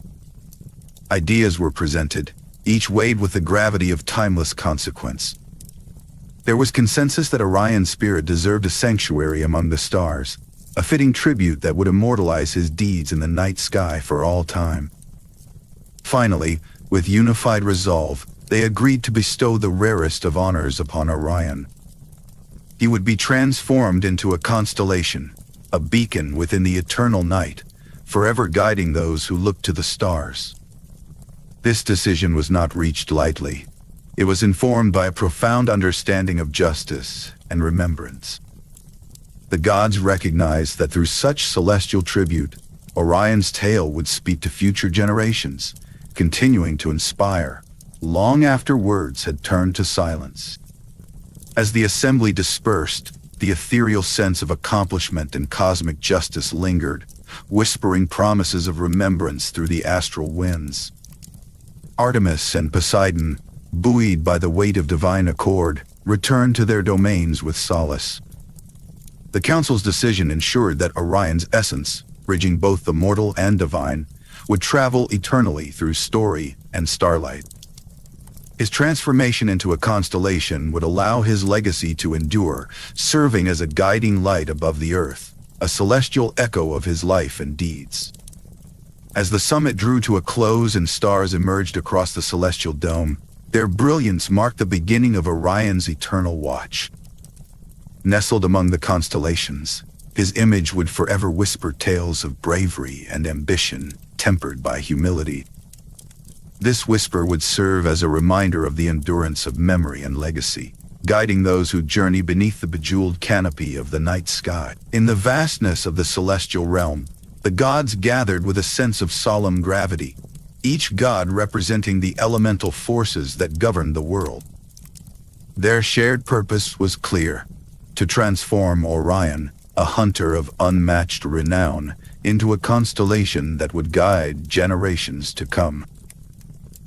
Ideas were presented, each weighed with the gravity of timeless consequence. There was consensus that Orion's spirit deserved a sanctuary among the stars, a fitting tribute that would immortalize his deeds in the night sky for all time. Finally, with unified resolve, they agreed to bestow the rarest of honors upon Orion. He would be transformed into a constellation, a beacon within the eternal night, forever guiding those who look to the stars. This decision was not reached lightly. It was informed by a profound understanding of justice and remembrance. The gods recognized that through such celestial tribute, Orion's tale would speak to future generations, continuing to inspire, long after words had turned to silence. As the assembly dispersed, the ethereal sense of accomplishment and cosmic justice lingered, whispering promises of remembrance through the astral winds. Artemis and Poseidon, buoyed by the weight of divine accord, returned to their domains with solace. The council's decision ensured that Orion's essence, bridging both the mortal and divine, would travel eternally through story and starlight. His transformation into a constellation would allow his legacy to endure, serving as a guiding light above the earth, a celestial echo of his life and deeds. As the summit drew to a close and stars emerged across the celestial dome, their brilliance marked the beginning of Orion's eternal watch. Nestled among the constellations, his image would forever whisper tales of bravery and ambition, tempered by humility. This whisper would serve as a reminder of the endurance of memory and legacy, guiding those who journey beneath the bejeweled canopy of the night sky. In the vastness of the celestial realm, the gods gathered with a sense of solemn gravity, each god representing the elemental forces that governed the world. Their shared purpose was clear: to transform Orion, a hunter of unmatched renown, into a constellation that would guide generations to come.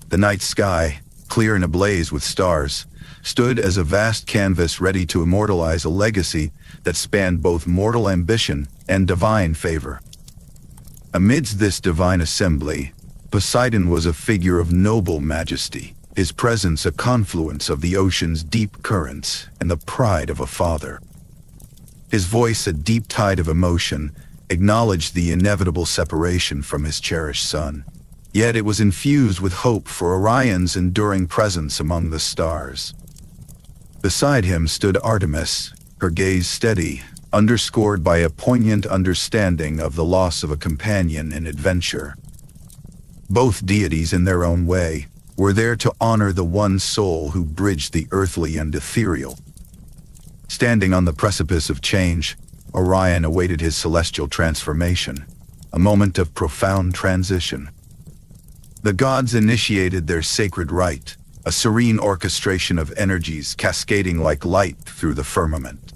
The night sky, clear and ablaze with stars, stood as a vast canvas ready to immortalize a legacy that spanned both mortal ambition and divine favor. Amidst this divine assembly, Poseidon was a figure of noble majesty, his presence a confluence of the ocean's deep currents and the pride of a father. His voice, a deep tide of emotion, acknowledged the inevitable separation from his cherished son. Yet it was infused with hope for Orion's enduring presence among the stars. Beside him stood Artemis, her gaze steady, underscored by a poignant understanding of the loss of a companion in adventure. Both deities, in their own way, were there to honor the one soul who bridged the earthly and ethereal. Standing on the precipice of change, Orion awaited his celestial transformation, a moment of profound transition. The gods initiated their sacred rite, a serene orchestration of energies cascading like light through the firmament.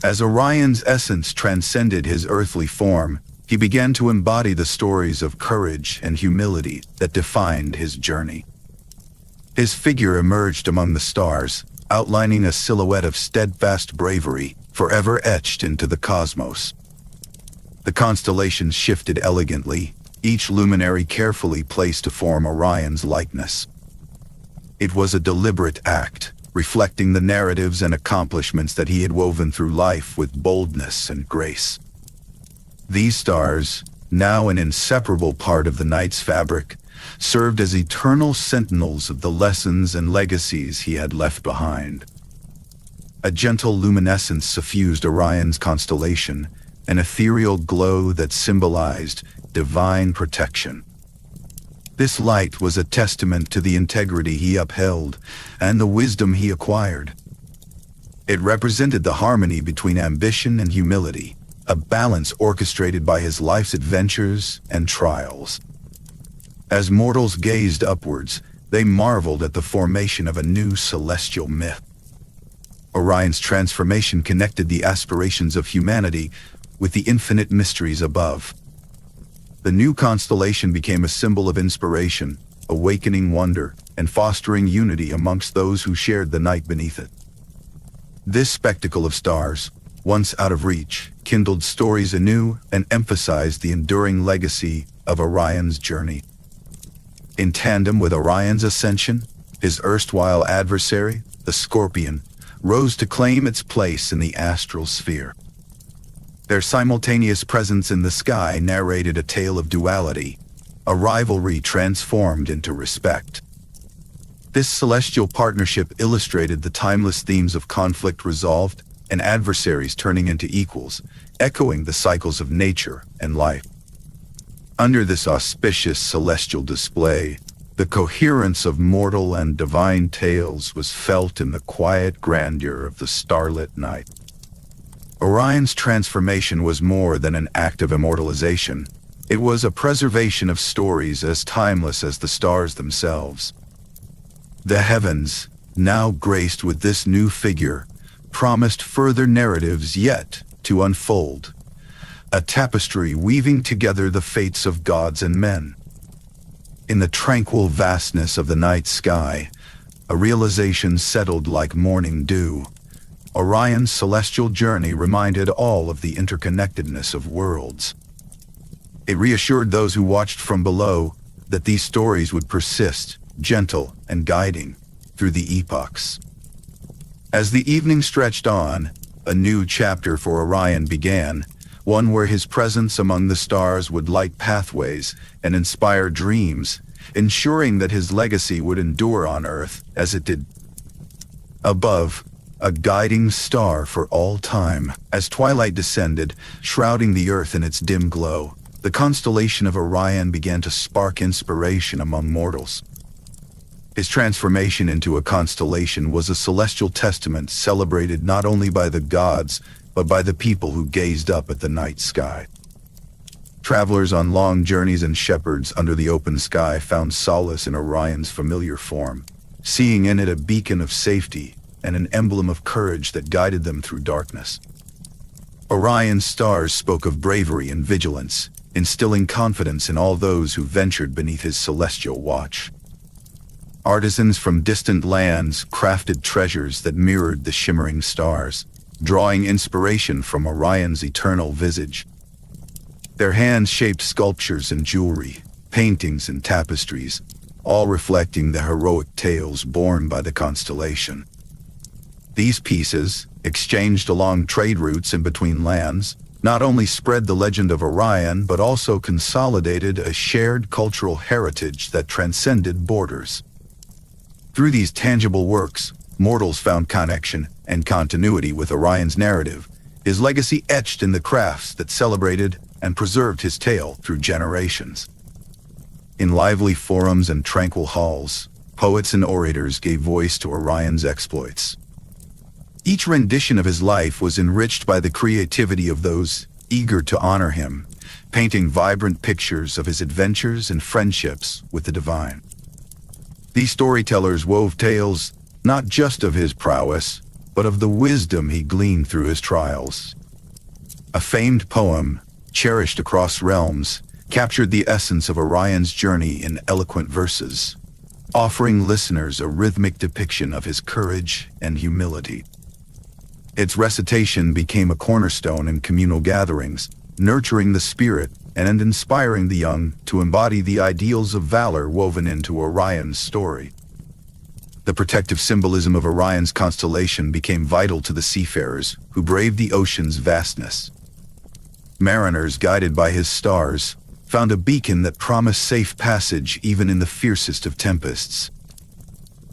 As Orion's essence transcended his earthly form, he began to embody the stories of courage and humility that defined his journey. His figure emerged among the stars, outlining a silhouette of steadfast bravery, forever etched into the cosmos. The constellations shifted elegantly, each luminary carefully placed to form Orion's likeness. It was a deliberate act, reflecting the narratives and accomplishments that he had woven through life with boldness and grace. These stars, now an inseparable part of the night's fabric, served as eternal sentinels of the lessons and legacies he had left behind. A gentle luminescence suffused Orion's constellation, an ethereal glow that symbolized divine protection. This light was a testament to the integrity he upheld and the wisdom he acquired. It represented the harmony between ambition and humility, a balance orchestrated by his life's adventures and trials. As mortals gazed upwards, they marveled at the formation of a new celestial myth. Orion's transformation connected the aspirations of humanity with the infinite mysteries above. The new constellation became a symbol of inspiration, awakening wonder, and fostering unity amongst those who shared the night beneath it. This spectacle of stars, once out of reach, kindled stories anew and emphasized the enduring legacy of Orion's journey. In tandem with Orion's ascension, his erstwhile adversary, the Scorpion, rose to claim its place in the astral sphere. Their simultaneous presence in the sky narrated a tale of duality, a rivalry transformed into respect. This celestial partnership illustrated the timeless themes of conflict resolved and adversaries turning into equals, echoing the cycles of nature and life. Under this auspicious celestial display, the coherence of mortal and divine tales was felt in the quiet grandeur of the starlit night. Orion's transformation was more than an act of immortalization. It was a preservation of stories as timeless as the stars themselves. The heavens, now graced with this new figure, promised further narratives yet to unfold, a tapestry weaving together the fates of gods and men. In the tranquil vastness of the night sky, a realization settled like morning dew. Orion's celestial journey reminded all of the interconnectedness of worlds. It reassured those who watched from below that these stories would persist, gentle and guiding, through the epochs. As the evening stretched on, a new chapter for Orion began, one where his presence among the stars would light pathways and inspire dreams, ensuring that his legacy would endure on Earth as it did above, a guiding star for all time. As twilight descended, shrouding the Earth in its dim glow, the constellation of Orion began to spark inspiration among mortals. His transformation into a constellation was a celestial testament celebrated not only by the gods, but by the people who gazed up at the night sky. Travelers on long journeys and shepherds under the open sky found solace in Orion's familiar form, seeing in it a beacon of safety and an emblem of courage that guided them through darkness. Orion's stars spoke of bravery and vigilance, instilling confidence in all those who ventured beneath his celestial watch. Artisans from distant lands crafted treasures that mirrored the shimmering stars, drawing inspiration from Orion's eternal visage. Their hands shaped sculptures and jewelry, paintings and tapestries, all reflecting the heroic tales borne by the constellation. These pieces, exchanged along trade routes and between lands, not only spread the legend of Orion but also consolidated a shared cultural heritage that transcended borders. Through these tangible works, mortals found connection and continuity with Orion's narrative, his legacy etched in the crafts that celebrated and preserved his tale through generations. In lively forums and tranquil halls, poets and orators gave voice to Orion's exploits. Each rendition of his life was enriched by the creativity of those eager to honor him, painting vibrant pictures of his adventures and friendships with the divine. These storytellers wove tales not just of his prowess, but of the wisdom he gleaned through his trials. A famed poem, cherished across realms, captured the essence of Orion's journey in eloquent verses, offering listeners a rhythmic depiction of his courage and humility. Its recitation became a cornerstone in communal gatherings, nurturing the spirit and inspiring the young to embody the ideals of valor woven into Orion's story. The protective symbolism of Orion's constellation became vital to the seafarers who braved the ocean's vastness. Mariners, guided by his stars, found a beacon that promised safe passage even in the fiercest of tempests.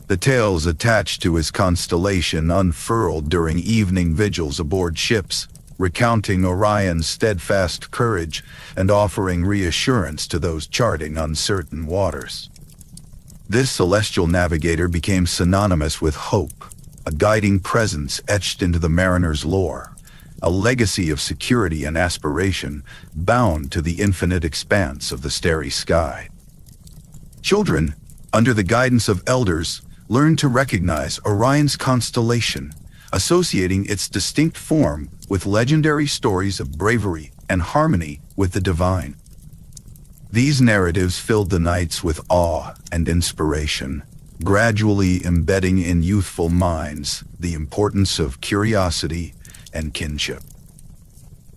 The tales attached to his constellation unfurled during evening vigils aboard ships, recounting Orion's steadfast courage and offering reassurance to those charting uncertain waters. This celestial navigator became synonymous with hope, a guiding presence etched into the mariner's lore, a legacy of security and aspiration bound to the infinite expanse of the starry sky. Children, under the guidance of elders, learned to recognize Orion's constellation, associating its distinct form with legendary stories of bravery and harmony with the divine. These narratives filled the nights with awe and inspiration, gradually embedding in youthful minds the importance of curiosity and kinship.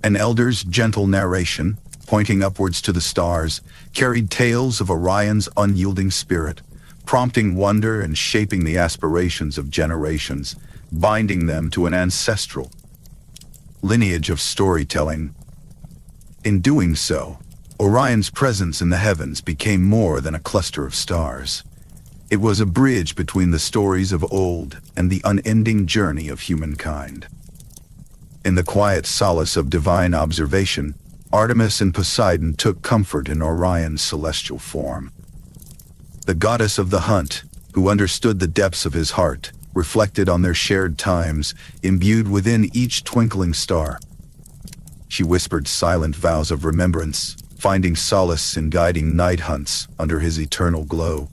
An elder's gentle narration, pointing upwards to the stars, carried tales of Orion's unyielding spirit, prompting wonder and shaping the aspirations of generations, binding them to an ancestral lineage of storytelling. In doing so, Orion's presence in the heavens became more than a cluster of stars. It was a bridge between the stories of old and the unending journey of humankind. In the quiet solace of divine observation, Artemis and Poseidon took comfort in Orion's celestial form. The goddess of the hunt, who understood the depths of his heart, reflected on their shared times, imbued within each twinkling star. She whispered silent vows of remembrance, finding solace in guiding night hunts under his eternal glow.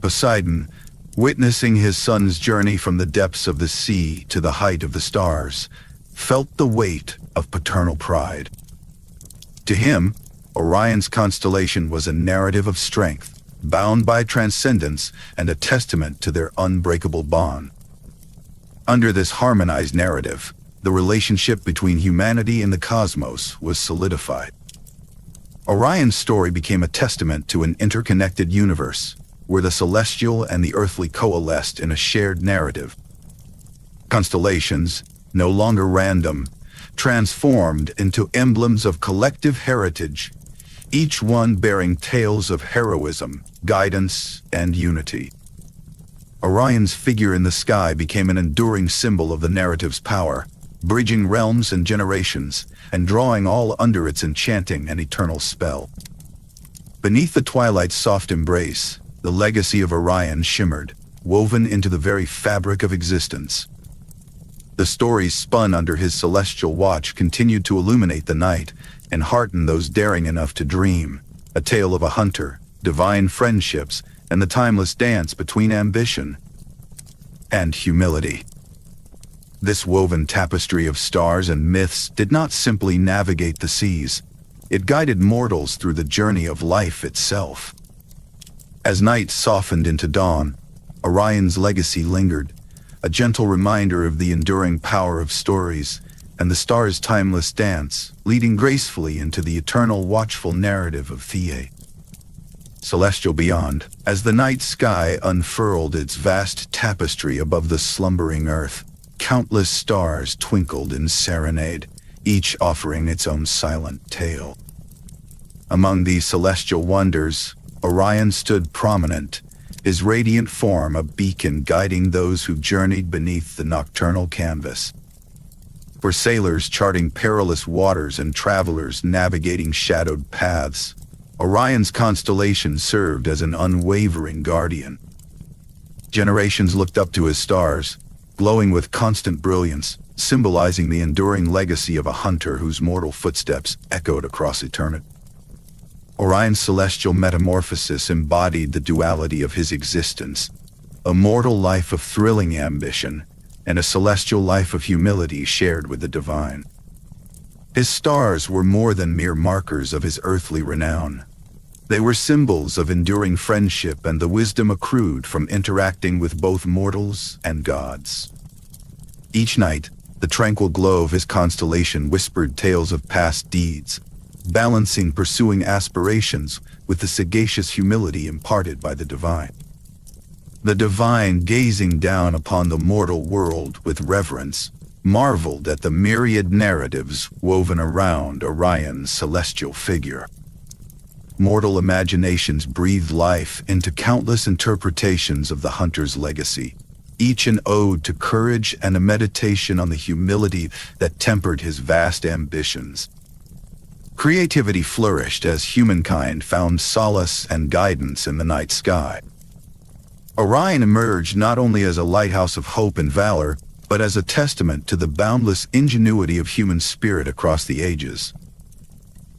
Poseidon, witnessing his son's journey from the depths of the sea to the height of the stars, felt the weight of paternal pride. To him, Orion's constellation was a narrative of strength, bound by transcendence and a testament to their unbreakable bond. Under this harmonized narrative, the relationship between humanity and the cosmos was solidified. Orion's story became a testament to an interconnected universe, where the celestial and the earthly coalesced in a shared narrative. Constellations, no longer random, transformed into emblems of collective heritage, each one bearing tales of heroism, guidance, and unity. Orion's figure in the sky became an enduring symbol of the narrative's power, bridging realms and generations, and drawing all under its enchanting and eternal spell. Beneath the twilight's soft embrace, the legacy of Orion shimmered, woven into the very fabric of existence. The stories spun under his celestial watch continued to illuminate the night and hearten those daring enough to dream, a tale of a hunter, divine friendships, and the timeless dance between ambition and humility. This woven tapestry of stars and myths did not simply navigate the seas, it guided mortals through the journey of life itself. As night softened into dawn, Orion's legacy lingered, a gentle reminder of the enduring power of stories and the stars' timeless dance, leading gracefully into the eternal watchful narrative of Theia. Celestial beyond, as the night sky unfurled its vast tapestry above the slumbering earth, countless stars twinkled in serenade, each offering its own silent tale. Among these celestial wonders, Orion stood prominent, his radiant form a beacon guiding those who journeyed beneath the nocturnal canvas. For sailors charting perilous waters and travelers navigating shadowed paths, Orion's constellation served as an unwavering guardian. Generations looked up to his stars, glowing with constant brilliance, symbolizing the enduring legacy of a hunter whose mortal footsteps echoed across eternity. Orion's celestial metamorphosis embodied the duality of his existence, a mortal life of thrilling ambition, and a celestial life of humility shared with the divine. His stars were more than mere markers of his earthly renown. They were symbols of enduring friendship and the wisdom accrued from interacting with both mortals and gods. Each night, the tranquil glow of his constellation whispered tales of past deeds, balancing pursuing aspirations with the sagacious humility imparted by the divine. The divine, gazing down upon the mortal world with reverence, marveled at the myriad narratives woven around Orion's celestial figure. mortal imaginations breathed life into countless interpretations of the hunter's legacy, each an ode to courage and a meditation on the humility that tempered his vast ambitions. Creativity flourished as humankind found solace and guidance in the night sky. Orion emerged not only as a lighthouse of hope and valor, but as a testament to the boundless ingenuity of human spirit across the ages.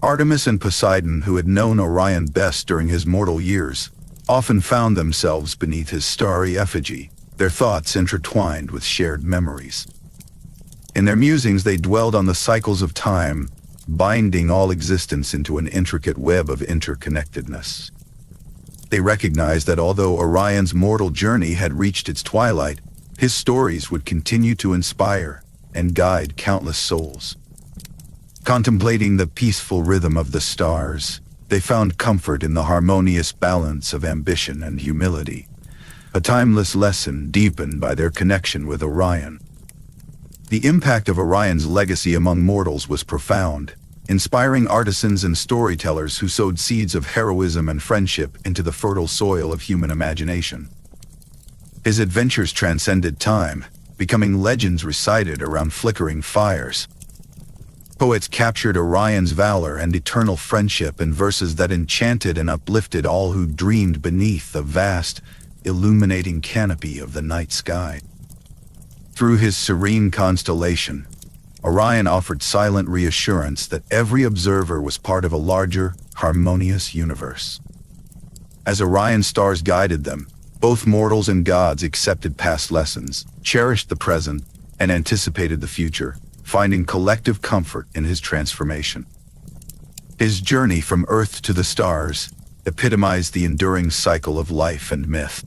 Artemis and Poseidon, who had known Orion best during his mortal years, often found themselves beneath his starry effigy, their thoughts intertwined with shared memories. In their musings they dwelled on the cycles of time, binding all existence into an intricate web of interconnectedness. They recognized that although Orion's mortal journey had reached its twilight, his stories would continue to inspire and guide countless souls. Contemplating the peaceful rhythm of the stars, they found comfort in the harmonious balance of ambition and humility, a timeless lesson deepened by their connection with Orion. The impact of Orion's legacy among mortals was profound, inspiring artisans and storytellers who sowed seeds of heroism and friendship into the fertile soil of human imagination. His adventures transcended time, becoming legends recited around flickering fires. Poets captured Orion's valor and eternal friendship in verses that enchanted and uplifted all who dreamed beneath the vast, illuminating canopy of the night sky. Through his serene constellation, Orion offered silent reassurance that every observer was part of a larger, harmonious universe. As Orion's stars guided them, both mortals and gods accepted past lessons, cherished the present, and anticipated the future, finding collective comfort in his transformation. His journey from Earth to the stars epitomized the enduring cycle of life and myth.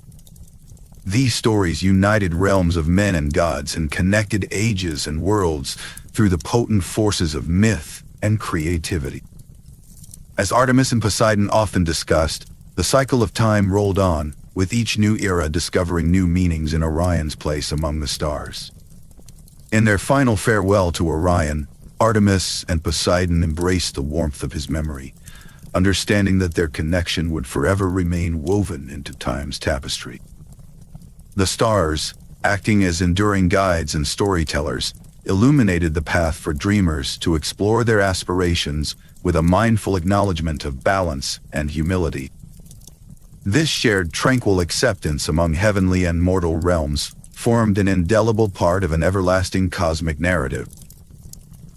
These stories united realms of men and gods and connected ages and worlds through the potent forces of myth and creativity. As Artemis and Poseidon often discussed, the cycle of time rolled on, with each new era discovering new meanings in Orion's place among the stars. In their final farewell to Orion, Artemis and Poseidon embraced the warmth of his memory, understanding that their connection would forever remain woven into time's tapestry. The stars, acting as enduring guides and storytellers, illuminated the path for dreamers to explore their aspirations with a mindful acknowledgement of balance and humility. This shared tranquil acceptance among heavenly and mortal realms formed an indelible part of an everlasting cosmic narrative.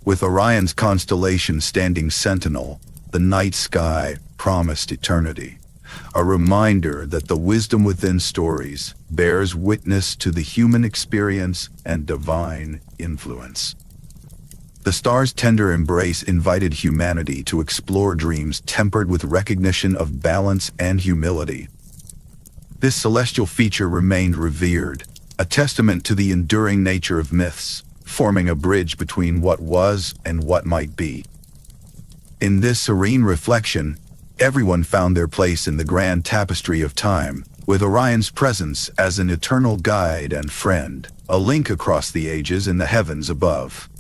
With Orion's constellation standing sentinel, the night sky promised eternity, a reminder that the wisdom within stories bears witness to the human experience and divine influence. The stars' tender embrace invited humanity to explore dreams tempered with recognition of balance and humility. This celestial feature remained revered, a testament to the enduring nature of myths, forming a bridge between what was and what might be. In this serene reflection, everyone found their place in the grand tapestry of time, with Orion's presence as an eternal guide and friend, a link across the ages in the heavens above.